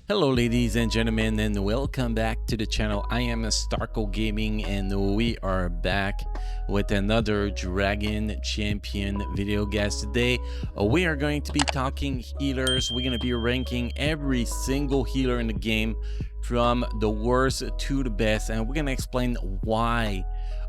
Hello ladies and gentlemen, and welcome back to the channel. I am Starco Gaming and we are back with another Dragon Champion video, guys. Today we are going to be talking healers. We're going to be ranking every single healer in the game from the worst to the best, and we're going to explain why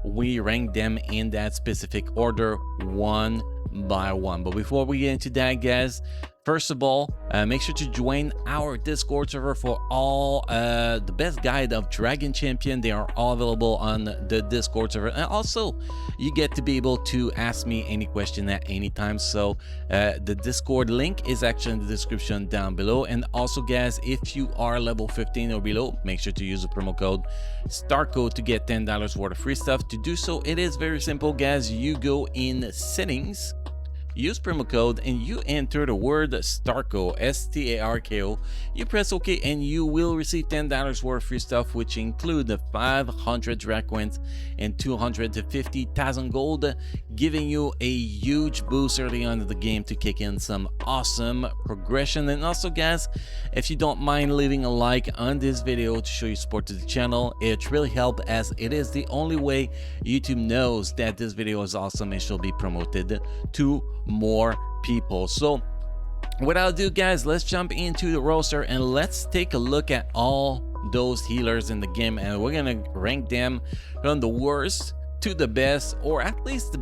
we rank them in that specific order one by one. But before we get into that, guys, first of all, make sure to join our Discord server for all the best guide of Dragon Champion. They are all available on the Discord server, and also you get to be able to ask me any question at any time. So the Discord link is actually in the description down below. And also, guys, if you are level 15 or below, make sure to use the promo code STARCO to get $10 worth of free stuff. To do so, it is very simple, guys. You go in settings, use promo code, and you enter the word STARCO, S-T-A-R-K-O. You press OK, and you will receive $10 worth of free stuff, which include the 500 drag coins and 250,000 gold, giving you a huge boost early on in the game to kick in some awesome progression. And also, guys, if you don't mind leaving a like on this video to show your support to the channel, it really helps, as it is the only way YouTube knows that this video is awesome and shall be promoted to more people. So without ado, guys, let's jump into the roster and let's take a look at all those healers in the game, and we're gonna rank them from the worst to the best, or at least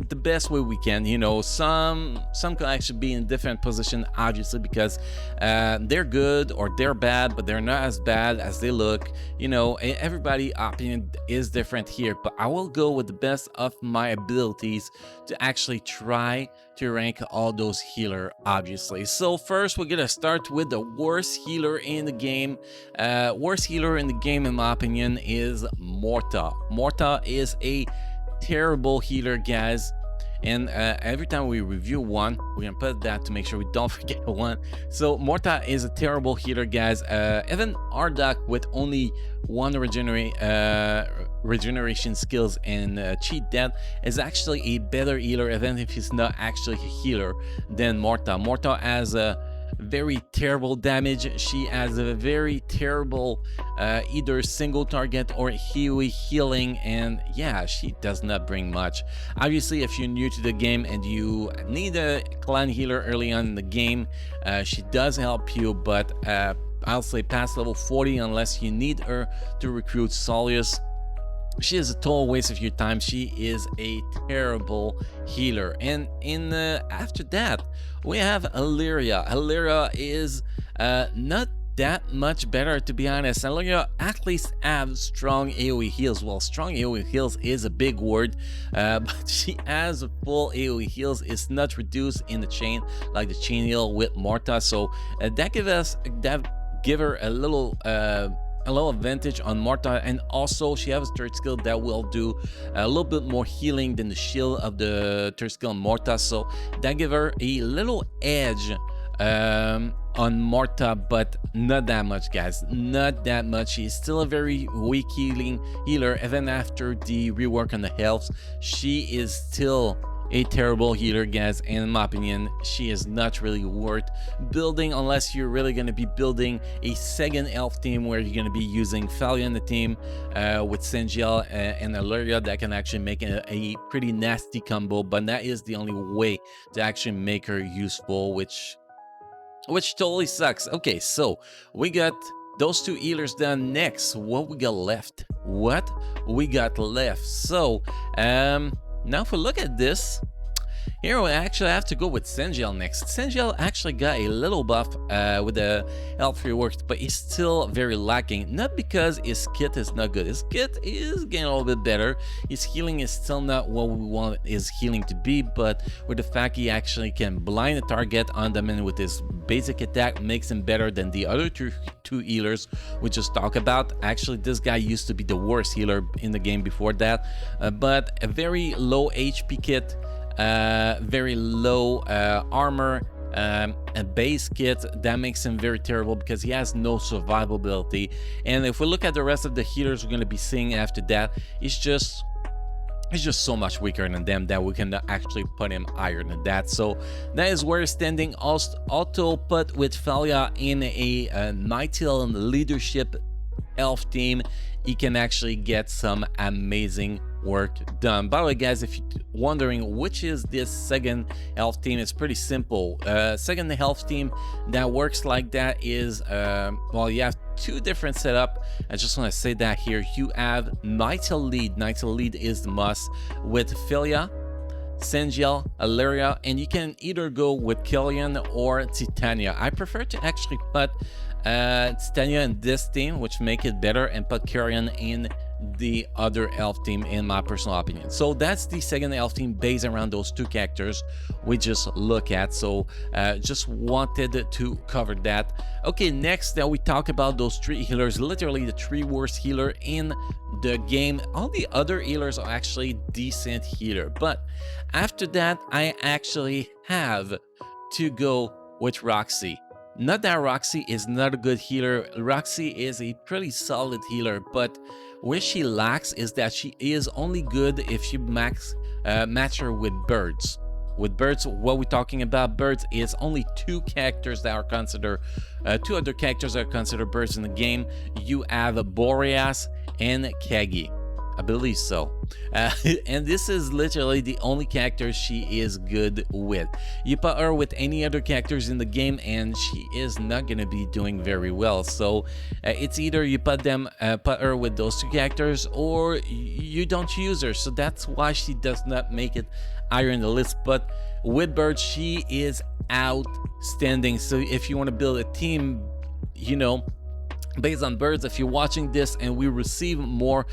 the best way we can. You know, some could actually be in different position, obviously, because they're good or they're bad, but they're not as bad as they look. You know, everybody's opinion is different here, but I will go with the best of my abilities to actually try to rank all those healer, obviously. So first, we're gonna start with the worst healer in the game. Worst healer in the game, in my opinion, is Morta. Morta is a terrible healer, guys, and every time we review one, we're gonna put that to make sure we don't forget one. So Morta is a terrible healer, guys. Even Ardak, with only one regeneration skills and cheat death, is actually a better healer, even if he's not actually a healer, than Morta. Morta has a very terrible damage. She has a very terrible either single target or AoE healing, and yeah, she does not bring much. Obviously, if you're new to the game and you need a clan healer early on in the game, she does help you, but I'll say past level 40, unless you need her to recruit Solius, she is a total waste of your time. She is a terrible healer. And in after that, we have Aleria. Aleria is not that much better, to be honest. Aleria at least have strong AoE heals. Well, strong AoE heals is a big word, but she has a full AoE heals. It's not reduced in the chain like the chain heal with Morta. So that give her a little advantage on Morta. And also, she has a third skill that will do a little bit more healing than the shield of the third skill on Morta, so that give her a little edge on Morta, but not that much, guys, not that much. She's still a very weak healer. Even after the rework on the health, she is still a terrible healer, guys, and in my opinion, she is not really worth building unless you're really going to be building a second elf team where you're going to be using Falia in the team with Sanjil and Aleria. That can actually make a pretty nasty combo, but that is the only way to actually make her useful, which totally sucks. Okay, so we got those two healers done. Next, what we got left? So now if we look at this, here we actually have to go with Sanjil next. Sanjil actually got a little buff with the health rework, but he's still very lacking. Not because his kit is not good. His kit is getting a little bit better. His healing is still not what we want his healing to be, but with the fact he actually can blind a target on them, and with his basic attack makes him better than the other two healers we just talked about. Actually, this guy used to be the worst healer in the game before that, but a very low HP kit, very low armor, a base kit that makes him very terrible because he has no survivability. And if we look at the rest of the healers we're going to be seeing after that, it's just He's just so much weaker than them that we can actually put him higher than that. So that is where standing. Also put with Felia in a Nightingale leadership elf team, he can actually get some amazing work done. By the way, guys, if you're wondering which is this second elf team, it's pretty simple. Second elf team that works like that is well, you have two different setup. I just want to say that here. You have Nightingale lead. Nightingale lead is the must with Philia, Sanjil, Aleria, and you can either go with Killian or Titania. I prefer to actually put Titania in this team, which make it better, and put Killian in the other elf team, in my personal opinion. So that's the second elf team based around those two characters we just look at. So just wanted to cover that. Okay, next we talk about those three healers, literally the three worst healer in the game. All the other healers are actually decent healer, but after that I actually have to go with Roxy. Not that Roxy is not a good healer. Roxy is a pretty solid healer, but where she lacks is that she is only good if you match her with birds. With birds, what we're talking about, birds is only two characters that are considered, two other characters that are considered birds in the game. You have Boreas and Kagi. I believe so. And this is literally the only character she is good with. You put her with any other characters in the game and she is not going to be doing very well. So it's either you put her with those two characters, or you don't use her. So that's why she does not make it higher in the list. But with Bird, she is outstanding. So if you want to build a team, you know, based on birds, if you're watching this and we receive more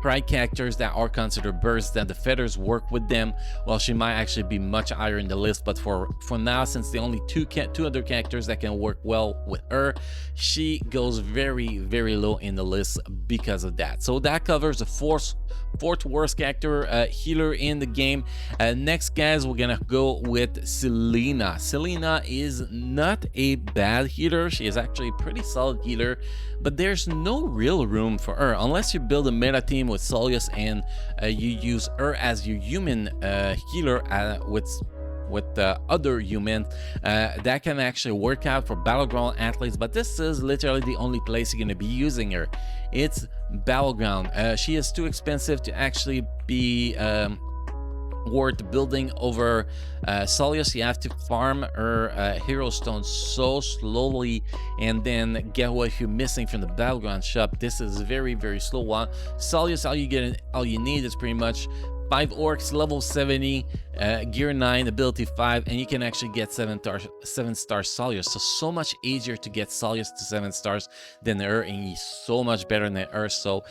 pride characters that are considered birds, that the feathers work with them, well, she might actually be much higher in the list. But for now, since the only two other characters that can work well with her, she goes very, very low in the list because of that. So that covers the fourth worst character healer in the game. Next, guys, we're gonna go with Selena. Selena is not a bad healer. She is actually a pretty solid healer, but there's no real room for her unless you build a meta team with Solius and you use her as your human healer with the other human that can actually work out for battleground athletes. But this is literally the only place you're going to be using her. It's battleground. She is too expensive to actually be worth building over Solius. You have to farm her hero stones so slowly and then get what you're missing from the battleground shop. This is very, very slow one. Solius, all you need is pretty much 5 orcs, level 70, gear 9, ability 5, and you can actually get 7-star Solius. So much easier to get Solius to 7 stars than her, and he's so much better than her. So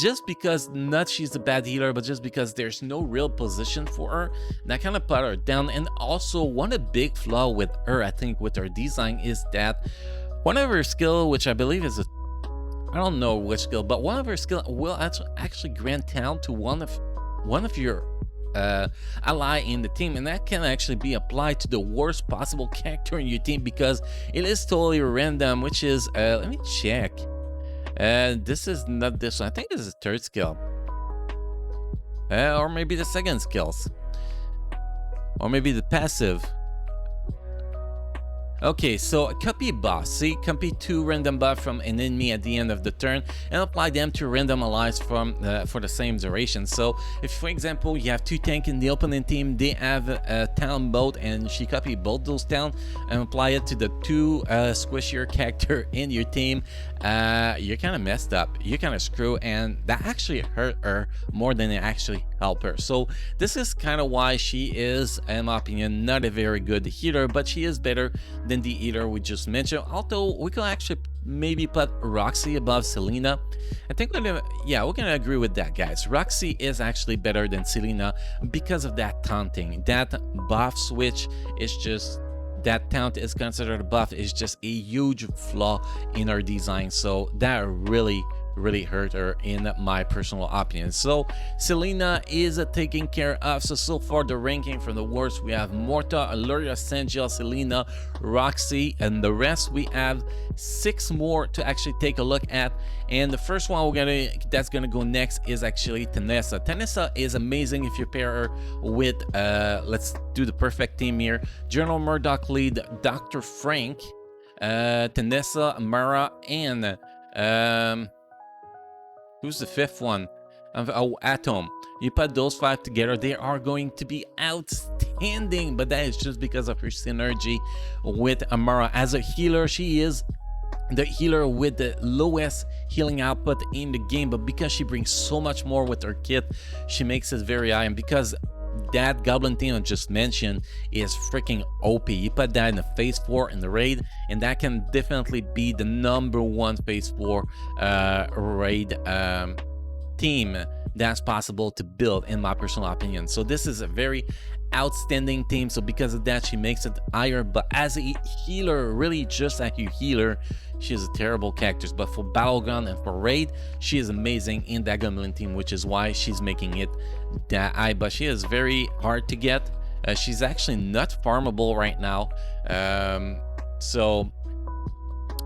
just because not she's a bad healer, but just because there's no real position for her, that kind of put her down. And also, one a big flaw with her, I think, with her design is that one of her skill, which I believe is I don't know which skill, but one of her skill will actually grant talent to one of your ally in the team, and that can actually be applied to the worst possible character in your team because it is totally random, which is let me check. This is not this one. I think this is the third skill, or maybe the second skills, or maybe the passive. Okay, so copy buff. See, copy 2 random buff from an enemy at the end of the turn and apply them to random allies from for the same duration. So if, for example, you have 2 tanks in the opponent team, they have a town boat, and she copy both those towns and apply it to the 2 squishier character in your team, you're kind of messed up. You're kind of screwed, and that actually hurt her more than it actually helped her. So this is kind of why she is, in my opinion, not a very good healer, but she is better than the healer we just mentioned. Although we could actually maybe put Roxy above Selena. I think we're gonna agree with that, guys. Roxy is actually better than Selena because of that taunting. That buff switch is just, that taunt is considered a buff, is just a huge flaw in our design. So that really really hurt her in my personal opinion. So Selena is taken care of. So far the ranking from the worst, we have Morta, Aleria, Sanjil, Selena, Roxy, and the rest we have 6 more to actually take a look at. And the first one that's gonna go next is actually Tenessa. Tenessa is amazing if you pair her with let's do the perfect team here: General Murdoch lead Dr. Frank, Tenessa, Mara, and who's the 5th one? Oh, Atom. You put those 5 together, they are going to be outstanding. But that is just because of her synergy with Amara. As a healer, she is the healer with the lowest healing output in the game, but because she brings so much more with her kit, she makes it very high. And because that goblin team I just mentioned is freaking OP, you put that in the phase 4 in the raid, and that can definitely be the #1 phase 4 raid team that's possible to build, in my personal opinion. So this is a very outstanding team, so because of that she makes it higher. But as a healer, really just like a healer, she is a terrible character. But for battleground and for raid, she is amazing in that goblin team, which is why she's making it that high. But she is very hard to get. She's actually not farmable right now, so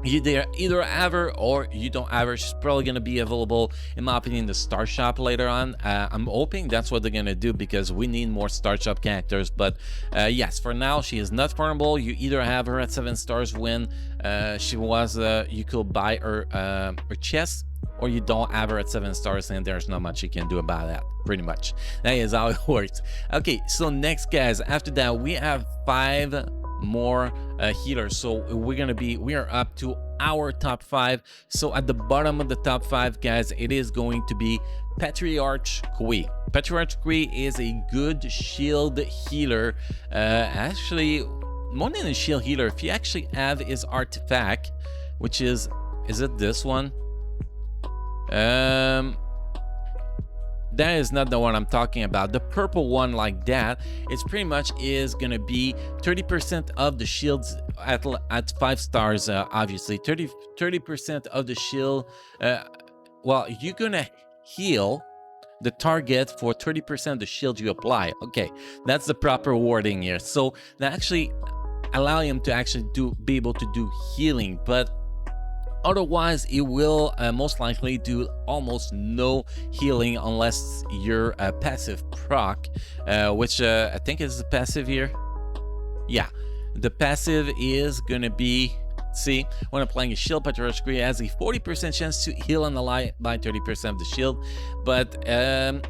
you either have her or you don't have her. She's probably going to be available, in my opinion, in the Star Shop later on. I'm hoping that's what they're going to do, because we need more Star Shop characters. But yes, for now, she is not farmable. You either have her at 7 stars when she was, you could buy her chest, or you don't have her at 7 stars, and there's not much you can do about that. Pretty much, that is how it works. Okay, so next, guys, after that, we have 5 more healers. So we are up to our top 5. So at the bottom of the top 5, guys, it is going to be Petriarch Kui. Petriarch Kui is a good shield healer. Actually, more than a shield healer, if you actually have his artifact, which is it this one? That is not the one I'm talking about. The purple one like that, it's pretty much is gonna be 30% of the shields at 5 stars, obviously 30% of the shield. Well, you're gonna heal the target for 30% of the shield you apply. Okay, that's the proper wording here. So that actually allow him to actually be able to do healing, but otherwise it will most likely do almost no healing unless you're a passive proc, which I think is the passive here. Yeah, the passive is gonna be, see, when applying a shield, Petriarch Kui has a 40% chance to heal an ally by 30% of the shield, but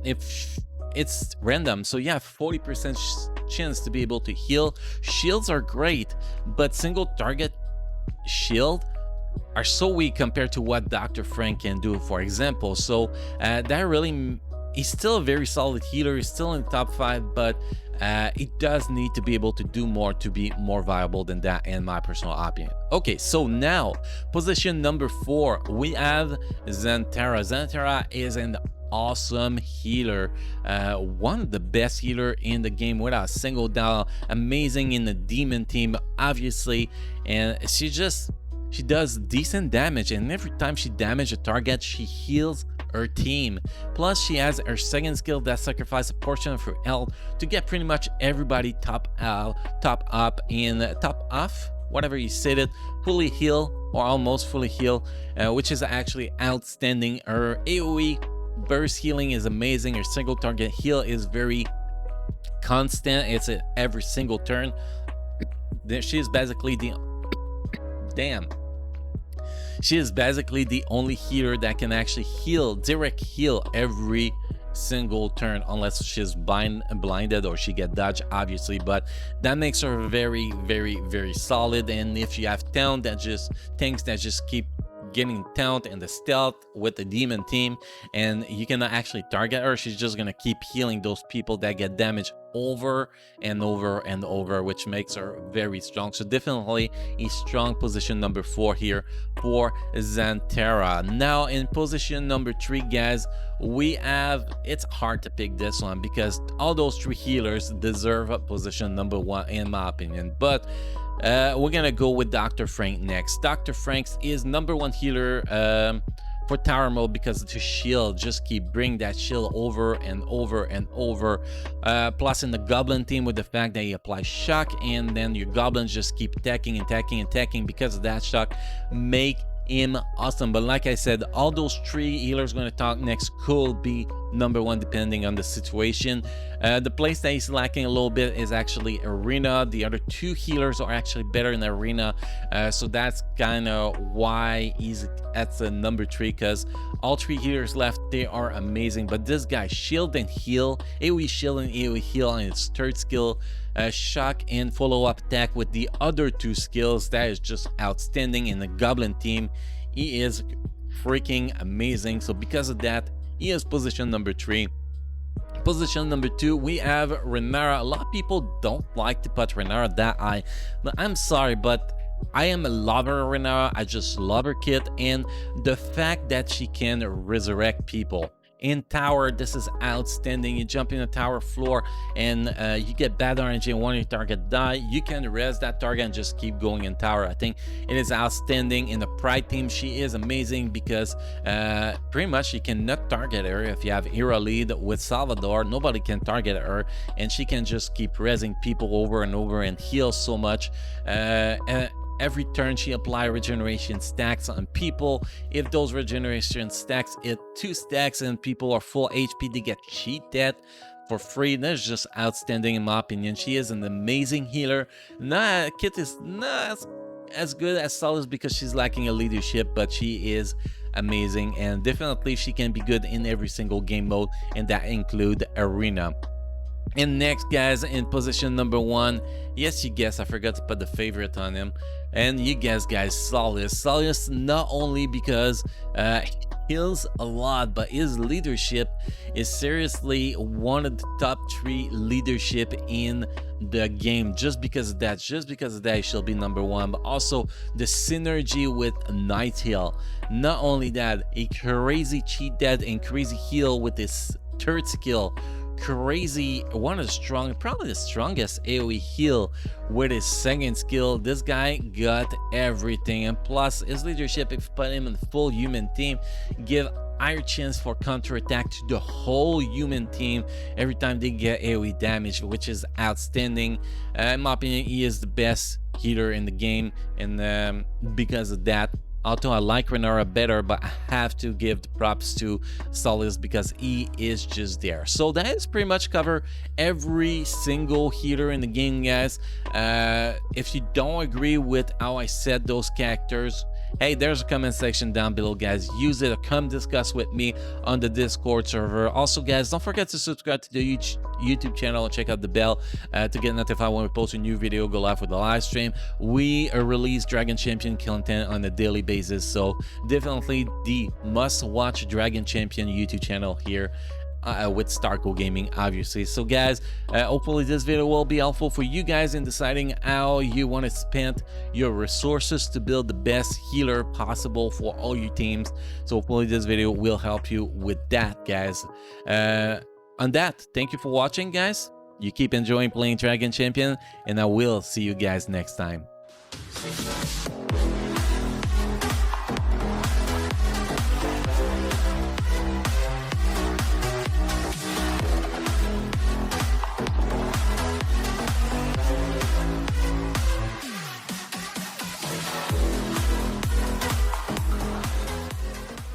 if it's random, so yeah, 40% chance to be able to heal. Shields are great, but single target shield are so weak compared to what Dr. Frank can do, for example. So that really, he's still a very solid healer. He's still in the top 5, but it does need to be able to do more to be more viable than that, in my personal opinion. Okay, so now position number 4, we have Zentara. Zentara is an awesome healer, one of the best healer in the game without a single doubt. Amazing in the demon team, obviously, and she does decent damage, and every time she damages a target, she heals her team. Plus, she has her second skill that sacrifices a portion of her health to get pretty much everybody top up, and top off, whatever you said it, fully heal or almost fully heal, which is actually outstanding. Her AoE burst healing is amazing. Her single target heal is very constant. It's at every single turn. She is basically the She is basically the only healer that can actually direct heal every single turn, unless she's blinded or she get dodged, obviously, but that makes her very, very, very solid. And if you have tanks that just keep getting taunt and the stealth with the demon team, and you cannot actually target her, she's just gonna keep healing those people that get damaged over and over and over, which makes her very strong. So definitely a strong position number 4 here for Zentara. Now in position number 3, guys, we have, it's hard to pick this one because all those 3 healers deserve a position number 1 in my opinion, but we're gonna go with Dr. Frank next. Dr. Frank is number 1 healer for tower mode because the shield just keep bring that shield over and over and over. Plus in the goblin team, with the fact that you apply shock and then your goblins just keep attacking and attacking and attacking because of that shock, make him awesome. But like I said, all those 3 healers going to talk next could be number 1 depending on the situation. The place that he's lacking a little bit is actually arena. The other 2 healers are actually better in arena, so that's kind of why he's at the number 3, because all 3 healers left, they are amazing. But this guy, shield and heal, AoE shield and AoE heal on his 3rd skill, shock and follow-up attack with the other 2 skills, that is just outstanding. In the goblin team, he is freaking amazing. So because of that, he is position number 3. Position number 2, we have Renara. A lot of people don't like to put Renara that high, but I'm sorry, but I am a lover of Renara. I just love her kit, and the fact that she can resurrect people in tower, this is outstanding. You jump in the tower floor and you get bad RNG and one of your target die, you can res that target and just keep going in tower. I think it is outstanding. In the Pride team, she is amazing because pretty much she cannot target her. If you have hero lead with Salvador, nobody can target her, and she can just keep resing people over and over and heal so much. Every turn she apply regeneration stacks on people. If those regeneration stacks hit 2 stacks and people are full HP, they get cheated for free. That's just outstanding in my opinion. She is an amazing healer. Kit is not as good as Solace because she's lacking a leadership, but she is amazing, and definitely she can be good in every single game mode, and that include arena. And next, guys, in position number 1, yes, you guess I forgot to put the favorite on him, and you guess, guys, Solace, not only because heals a lot, but his leadership is seriously one of the top 3 leadership in the game. Just because of that, she'll be number 1. But also the synergy with Night Heal. Not only that, a crazy cheat dead and crazy heal with his 3rd skill. Crazy, one of the strong, probably the strongest AoE heal with his 2nd skill. This guy got everything, and plus his leadership, if you put him in the full human team, give higher chance for counter attack to the whole human team every time they get AoE damage, which is outstanding. In my opinion, he is the best healer in the game, and because of that, although I like Renara better, but I have to give the props to Solace because he is just there. So that is pretty much cover every single healer in the game, guys. If you don't agree with how I said those characters, hey, there's a comment section down below, guys. Use it or come discuss with me on the Discord server. Also, guys, don't forget to subscribe to the YouTube channel and check out the bell to get notified when we post a new video, go live with the live stream. We release Dragon Champion content on a daily basis, so definitely the must-watch Dragon Champion YouTube channel here. With Starco Gaming, obviously. So guys, hopefully this video will be helpful for you guys in deciding how you want to spend your resources to build the best healer possible for all your teams. So hopefully this video will help you with that, guys. On that, thank you for watching, guys. You keep enjoying playing Dragon Champion, and I will see you guys next time.